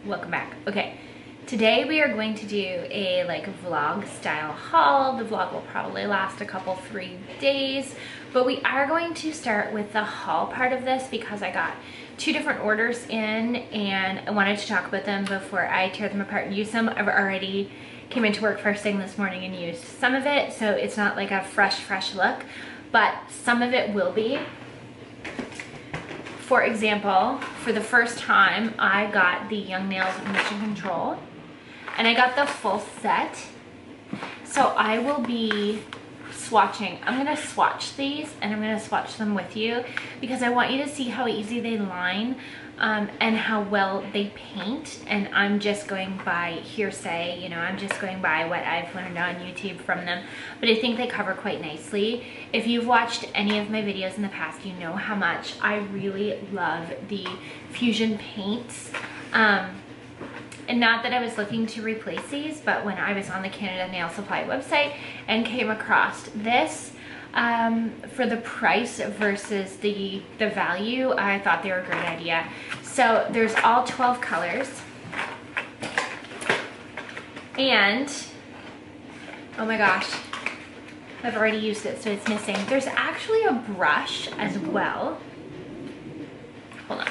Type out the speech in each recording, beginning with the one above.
welcome back. Okay, today we are going to do a vlog style haul. The vlog will probably last a couple 3 days, but we are going to start with the haul part of this because I got 2 different orders in and I wanted to talk about them before I tear them apart and use them. I've already came into work first thing this morning and used some of it, so it's not like a fresh look, but some of it will be. For example, for the first time, I got the Young Nails Mission Control, and I got the full set. So I will be swatching. I'm gonna swatch these, and I'm gonna swatch them with you because I want you to see how easy they line and how well they paint. And I'm just going by hearsay, you know, I'm just going by what I've learned on YouTube from them, but I think they cover quite nicely. If you've watched any of my videos in the past, you know how much I really love the Fusion paints. And not that I was looking to replace these, but when I was on the Canada Nail Supply website and came across this, for the price versus the value, I thought they were a great idea. So there's all 12 colors. And, oh my gosh, I've already used it, so it's missing. There's actually a brush as well. Hold on.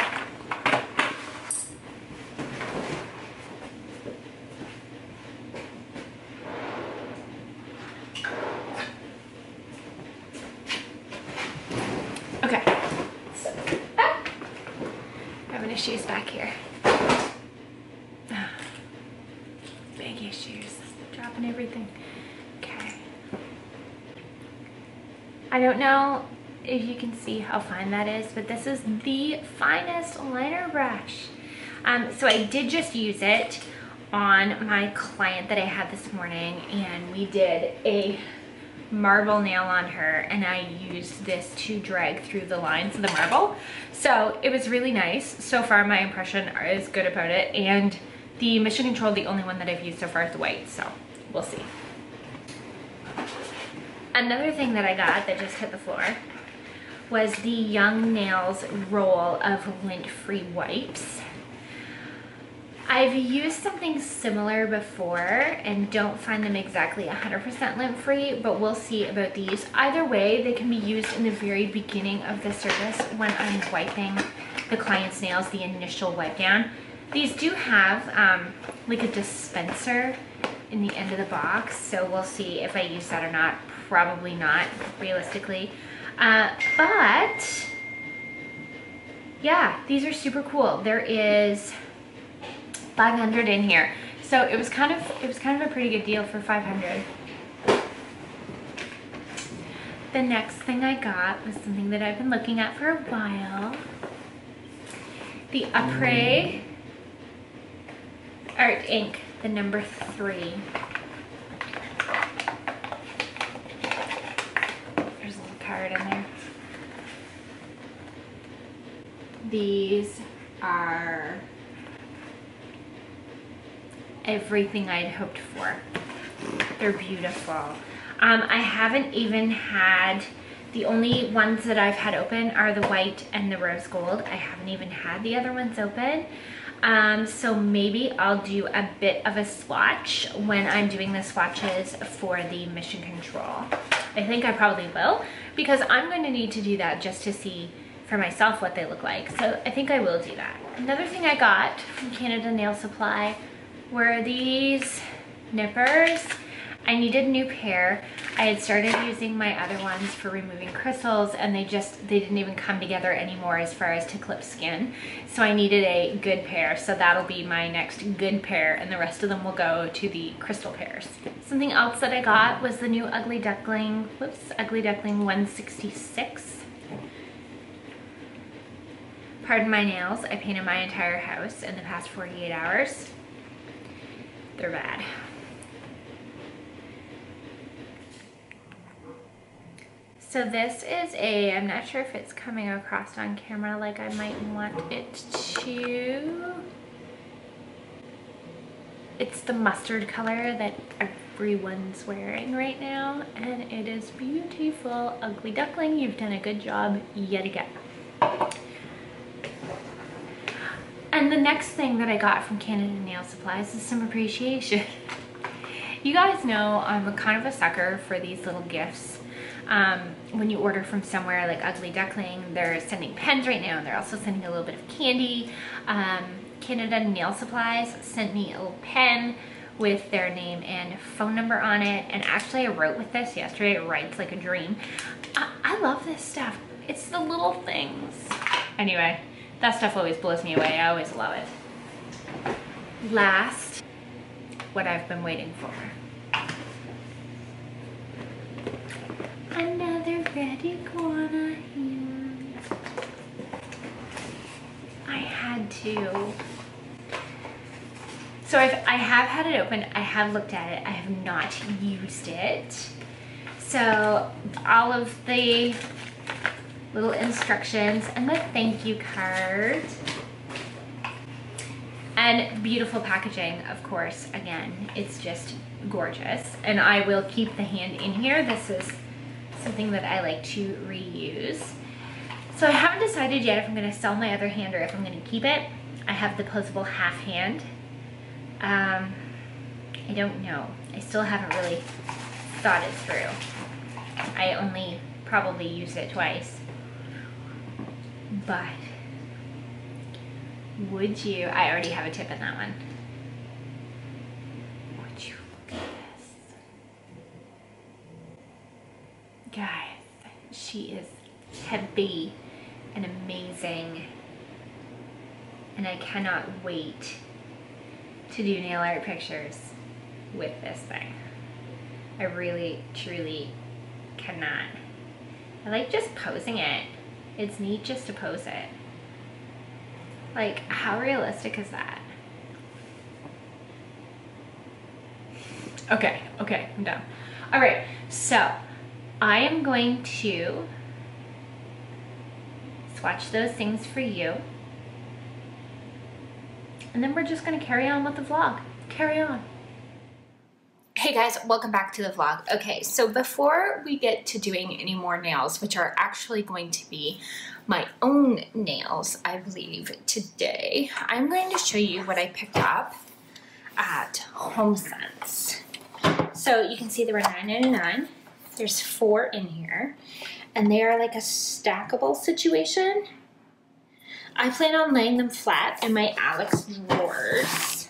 Okay, so having issues back here. Big issues, dropping everything. Okay. I don't know if you can see how fine that is, but this is the finest liner brush. So I did just use it on my client that I had this morning, and we did a marble nail on her, and I used this to drag through the lines of the marble. So it was really nice. So far my impression is good about it, and the Mission Control, the only one that I've used so far is the white, so we'll see. Another thing that I got that just hit the floor was the Young Nails roll of lint-free wipes. I've used something similar before and don't find them exactly 100% lint-free, but we'll see about these. Either way, they can be used in the very beginning of the service when I'm wiping the client's nails, the initial wipe down. These do have like a dispenser in the end of the box, so we'll see if I use that or not. Probably not, realistically. But yeah, these are super cool. There is 500 in here, so it was kind of a pretty good deal for 500. The next thing I got was something that I've been looking at for a while. The Après Art Ink, the number 3. There's a little card in there. These are everything I'd hoped for. They're beautiful. I haven't even had, the only ones that I've had open are the white and the rose gold. I haven't even had the other ones open. So maybe I'll do a bit of a swatch when I'm doing the swatches for the Mission Control. I think I probably will, because I'm going to need to do that just to see for myself what they look like. So I think I will do that. Another thing I got from Canada Nail Supply were these nippers. I needed a new pair. I had started using my other ones for removing crystals, and they didn't even come together anymore as far as to clip skin. So I needed a good pair, so that'll be my next good pair, and the rest of them will go to the crystal pairs. Something else that I got was the new Ugly Duckling, Ugly Duckling 166. Pardon my nails, I painted my entire house in the past 48 hours. They're bad. So this is I'm not sure if it's coming across on camera like I might want it to. It's the mustard color that everyone's wearing right now, and it is beautiful. Ugly Duckling, you've done a good job yet again. And then next thing that I got from Canada Nail Supplies is some appreciation. You guys know I'm kind of a sucker for these little gifts. When you order from somewhere like Ugly Duckling, they're sending pens right now, and they're also sending a little bit of candy. Canada Nail Supplies sent me a little pen with their name and phone number on it, and actually I wrote with this yesterday. It writes like a dream. I love this stuff. It's the little things. Anyway, that stuff always blows me away. I always love it. Last, what I've been waiting for. Another red iguana here. I had to. So I have had it open. I have looked at it. I have not used it. So all of the little instructions and the thank you card. And beautiful packaging, of course. Again, it's just gorgeous. And I will keep the hand in here. This is something that I like to reuse. So I haven't decided yet if I'm going to sell my other hand or if I'm going to keep it. I have the posable half hand. I don't know. I still haven't really thought it through. I only probably used it twice. But would you, I already have a tip in that one. Would you look at this? Guys, she is heavy and amazing. And I cannot wait to do nail art pictures with this thing. I really, truly cannot. I like just posing it. It's neat just to pose it. Like, how realistic is that? Okay, I'm done. All right, so I am going to swatch those things for you. And then we're just gonna carry on with the vlog. Carry on. Hey guys, welcome back to the vlog. Okay, so before we get to doing any more nails, which are actually going to be my own nails, I believe, today, I'm going to show you what I picked up at HomeSense. So you can see there were $9.99. There's 4 in here, and they are like a stackable situation. I plan on laying them flat in my Alex drawers.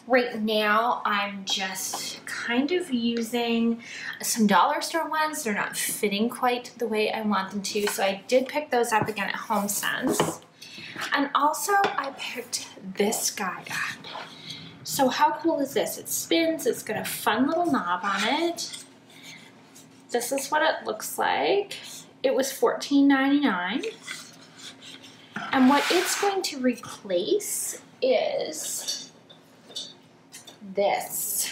Right now, I'm just kind of using some dollar store ones. They're not fitting quite the way I want them to, so I did pick those up again at HomeSense. And also, I picked this guy up. So how cool is this? It spins, it's got a fun little knob on it. This is what it looks like. It was $14.99. And what it's going to replace is this.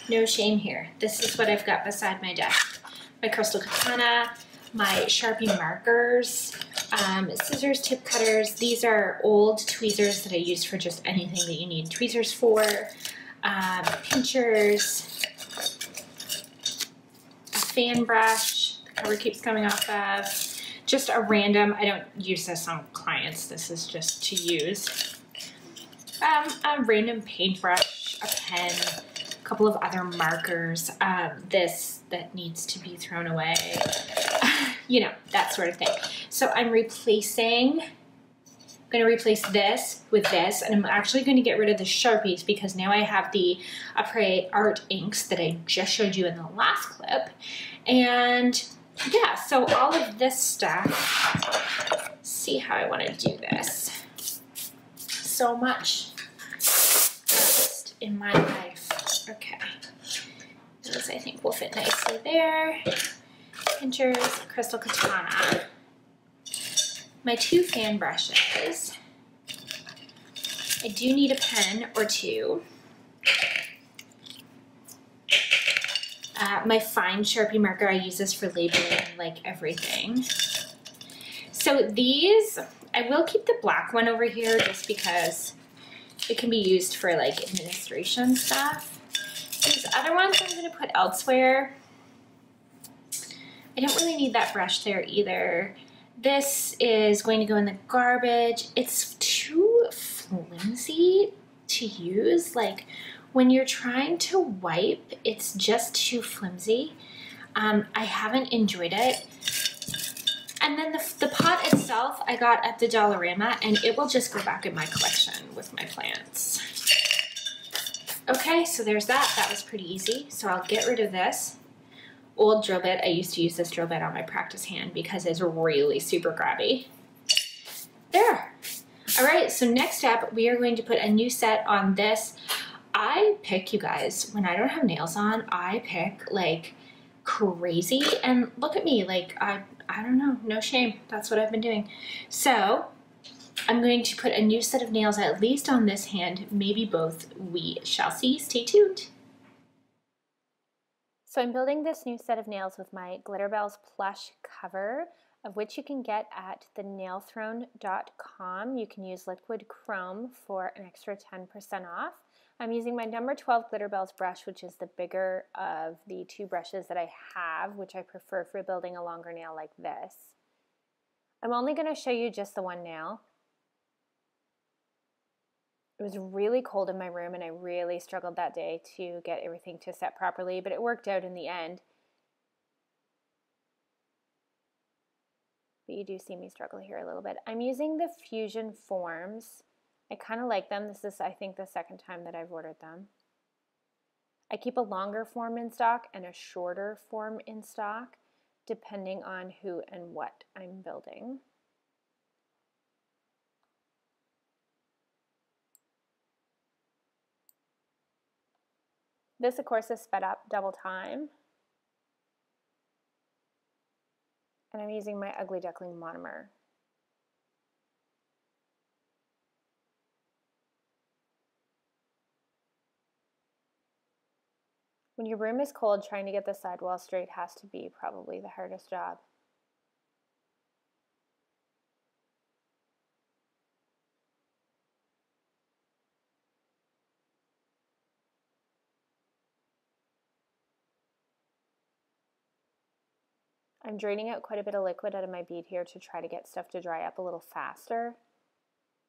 No shame here. This is what I've got beside my desk. My crystal katana, my Sharpie markers, scissors, tip cutters. These are old tweezers that I use for just anything that you need tweezers for. Pinchers, a fan brush, the cover keeps coming off of. Just a random, I don't use this on clients, this is just to use. A random paintbrush, a pen, a couple of other markers, this that needs to be thrown away, you know, that sort of thing. So I'm going to replace this with this, and I'm actually going to get rid of the Sharpies because now I have the Après Art inks that I just showed you in the last clip. And yeah, so all of this stuff, see how I want to do this. So much just in my life. Okay. Those I think will fit nicely there. Pinchers, crystal katana. My 2 fan brushes. I do need a pen or 2. My fine Sharpie marker, I use this for labeling like everything. So these, I will keep the black one over here just because it can be used for like administration stuff. These other ones I'm going to put elsewhere. I don't really need that brush there either. This is going to go in the garbage. It's too flimsy to use. Like when you're trying to wipe, it's just too flimsy. I haven't enjoyed it. And then the pot itself I got at the Dollarama, and it will just go back in my collection with my plants. Okay, so there's that. That was pretty easy. So I'll get rid of this old drill bit. I used to use this drill bit on my practice hand because it's really super grabby. There. All right, so next up, we are going to put a new set on this. I pick, you guys, when I don't have nails on, I pick like crazy. And look at me, like I don't know, no shame. That's what I've been doing. So I'm going to put a new set of nails, at least on this hand, maybe both. We shall see. Stay tuned. So I'm building this new set of nails with my Glitterbels plush cover, of which you can get at thenailthrone.com. You can use liquid chrome for an extra 10% off. I'm using my number 12 Glitterbels brush, which is the bigger of the two brushes that I have, which I prefer for building a longer nail like this. I'm only going to show you just the one nail. It was really cold in my room and I really struggled that day to get everything to set properly, but it worked out in the end. But you do see me struggle here a little bit. I'm using the Fusion forms. I kind of like them. This is, I think, the second time that I've ordered them. I keep a longer form in stock and a shorter form in stock, depending on who and what I'm building. This, of course, is sped up double time. And I'm using my Ugly Duckling monomer. When your room is cold, trying to get the sidewall straight has to be probably the hardest job. I'm draining out quite a bit of liquid out of my bead here to try to get stuff to dry up a little faster.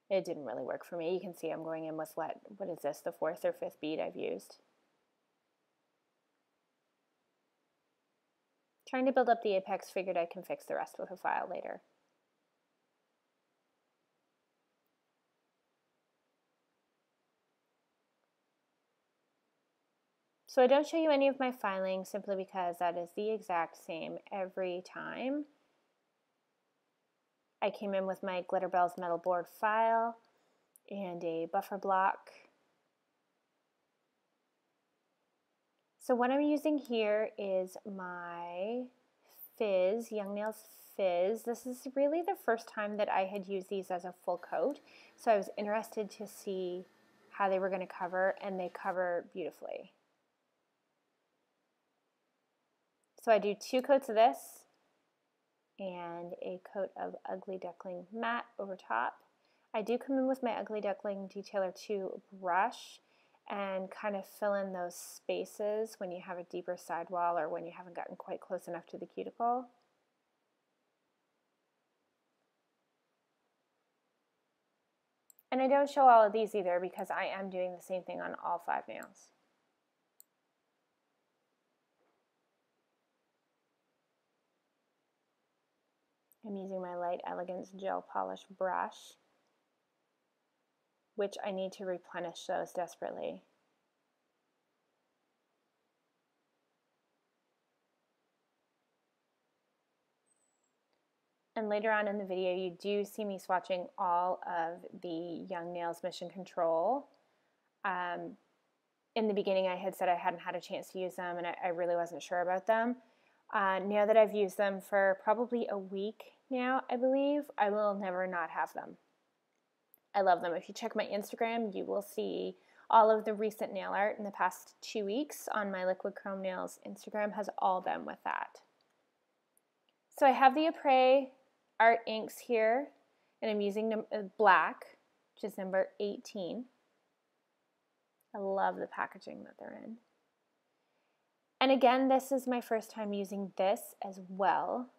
It didn't really work for me. You can see I'm going in with what is this, the 4th or 5th bead I've used. Trying to build up the apex, figured I can fix the rest with a file later. So I don't show you any of my filing simply because that is the exact same every time. I came in with my Glitterbels metal board file and a buffer block. So what I'm using here is my Fizz, Young Nails Fizz. This is really the first time that I had used these as a full coat, so I was interested to see how they were going to cover, and they cover beautifully. So I do 2 coats of this and a coat of Ugly Duckling matte over top. I do come in with my Ugly Duckling Detailer 2 brush and kind of fill in those spaces when you have a deeper sidewall or when you haven't gotten quite close enough to the cuticle. And I don't show all of these either because I am doing the same thing on all 5 nails. I'm using my Light Elegance gel polish brush, which I need to replenish those desperately. And later on in the video, you do see me swatching all of the Young Nails Mission Control. In the beginning, I had said I hadn't had a chance to use them, and I really wasn't sure about them. Now that I've used them for probably a week now, I believe, I will never not have them. I love them. If you check my Instagram, you will see all of the recent nail art in the past 2 weeks on my Liquid Chrome Nails Instagram has all been with that. So I have the Apres Art inks here, and I'm using black, which is number 18. I love the packaging that they're in. And again, this is my first time using this as well.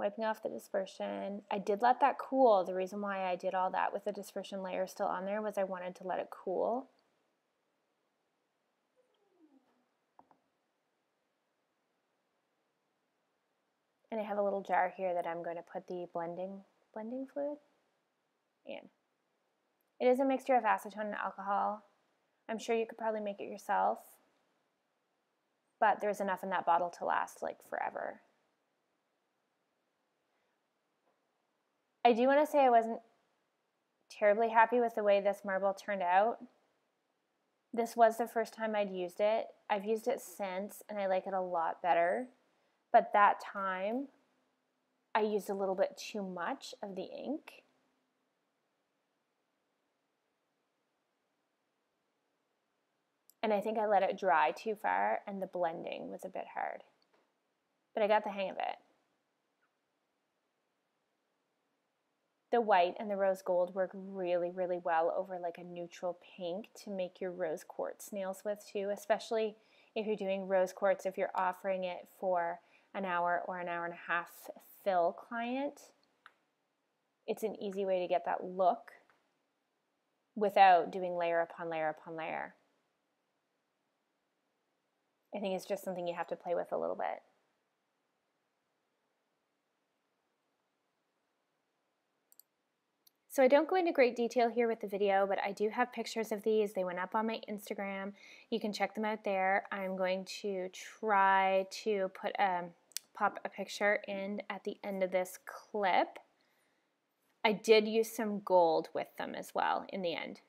Wiping off the dispersion. I did let that cool. The reason why I did all that with the dispersion layer still on there was I wanted to let it cool. And I have a little jar here that I'm going to put the blending fluid in. It is a mixture of acetone and alcohol. I'm sure you could probably make it yourself, but there's enough in that bottle to last like forever. I do want to say I wasn't terribly happy with the way this marble turned out. This was the first time I'd used it. I've used it since and I like it a lot better. But that time I used a little bit too much of the ink. And I think I let it dry too far and the blending was a bit hard. But I got the hang of it. The white and the rose gold work really, really well over like a neutral pink to make your rose quartz nails with too, especially if you're doing rose quartz, if you're offering it for an hour or an hour and a half fill client. It's an easy way to get that look without doing layer upon layer upon layer. I think it's just something you have to play with a little bit. So I don't go into great detail here with the video, but I do have pictures of these. They went up on my Instagram. You can check them out there. I'm going to try to put pop a picture in at the end of this clip. I did use some gold with them as well in the end.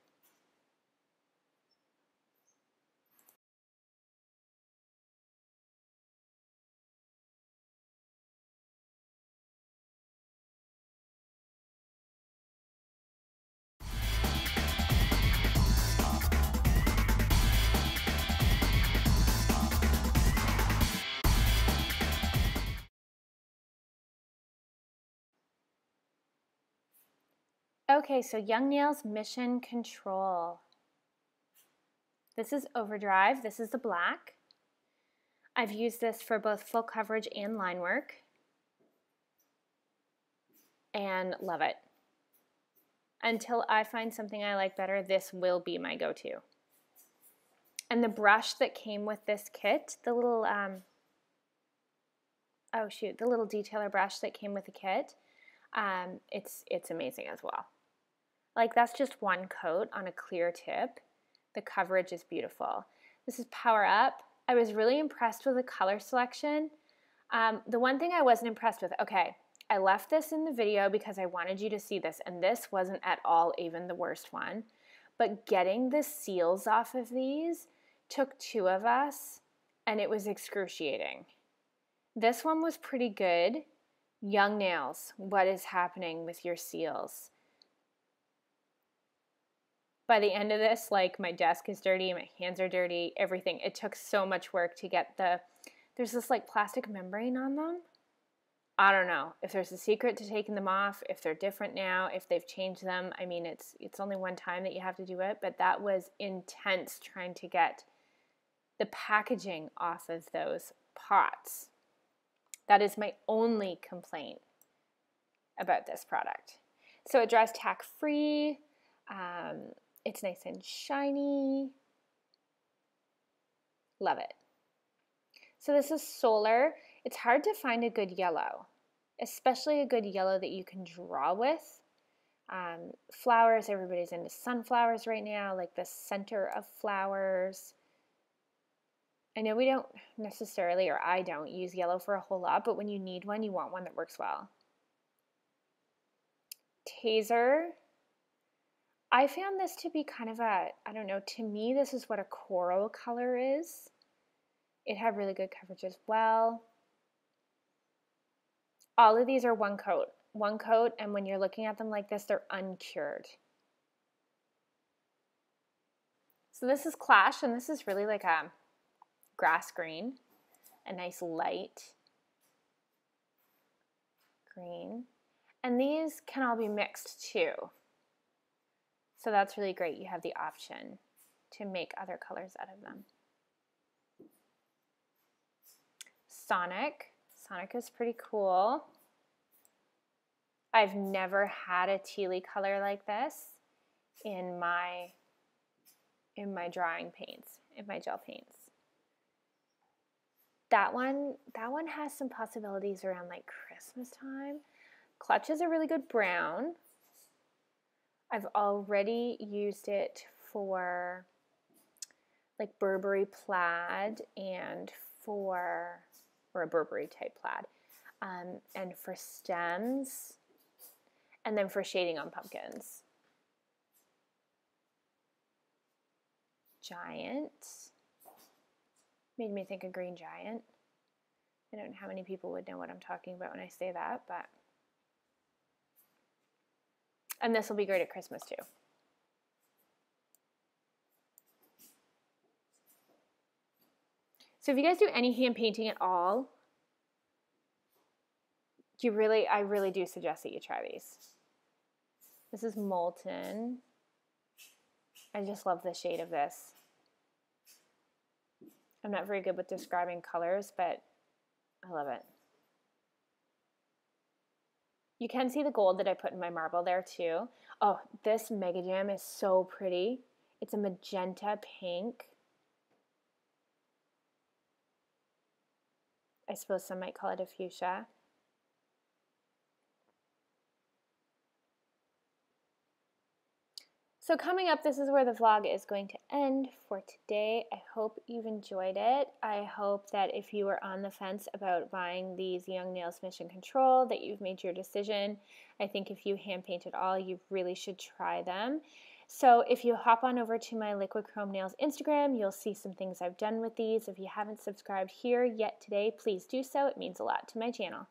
Okay, so Young Nails Mission Control. This is Overdrive. This is the black. I've used this for both full coverage and line work and love it. Until I find something I like better, this will be my go-to. And the brush that came with this kit, the little, the little detailer brush that came with the kit, it's amazing as well. Like that's just one coat on a clear tip. The coverage is beautiful. This is Power Up. I was really impressed with the color selection. The one thing I wasn't impressed with, okay, I left this in the video because I wanted you to see this, and this wasn't at all even the worst one. But getting the seals off of these took 2 of us, and it was excruciating. This one was pretty good. Young Nails, what is happening with your seals? By the end of this, like my desk is dirty, my hands are dirty, everything. It took so much work to get there's this like plastic membrane on them. I don't know if there's a secret to taking them off, if they're different now, if they've changed them. I mean, it's only one time that you have to do it, but that was intense trying to get the packaging off of those pots. That is my only complaint about this product. So it dries tack free. It's nice and shiny. Love it. So this is Solar. It's hard to find a good yellow, especially a good yellow that you can draw with. Flowers, everybody's into sunflowers right now, like the center of flowers. I know we don't necessarily, or I don't, use yellow for a whole lot, but when you need one, you want one that works well. Taser. I found this to be kind of a, I don't know, to me this is what a coral color is. It had really good coverage as well. All of these are one coat, and when you're looking at them like this, they're uncured. So this is Clash, and this is really like a grass green, a nice light green. And these can all be mixed too. So that's really great. You have the option to make other colors out of them. Sonic. Sonic is pretty cool. I've never had a tealy color like this in my drawing paints, in my gel paints. That one has some possibilities around like Christmas time. Clutch is a really good brown. I've already used it for like Burberry plaid and or a Burberry type plaid, and for stems, and then for shading on pumpkins. Giant made me think of Green Giant. I don't know how many people would know what I'm talking about when I say that, but and this will be great at Christmas too. So if you guys do any hand painting at all, I really do suggest that you try these. This is Molten. I just love the shade of this. I'm not very good with describing colors, but I love it. You can see the gold that I put in my marble there too. Oh, this Mega Jam is so pretty. It's a magenta pink. I suppose some might call it a fuchsia. So coming up, this is where the vlog is going to end for today. I hope you've enjoyed it. I hope that if you were on the fence about buying these Young Nails Mission Control, that you've made your decision. I think if you hand paint at all, you really should try them. So if you hop on over to my Liquid Chrome Nails Instagram, you'll see some things I've done with these. If you haven't subscribed here yet today, please do so. It means a lot to my channel.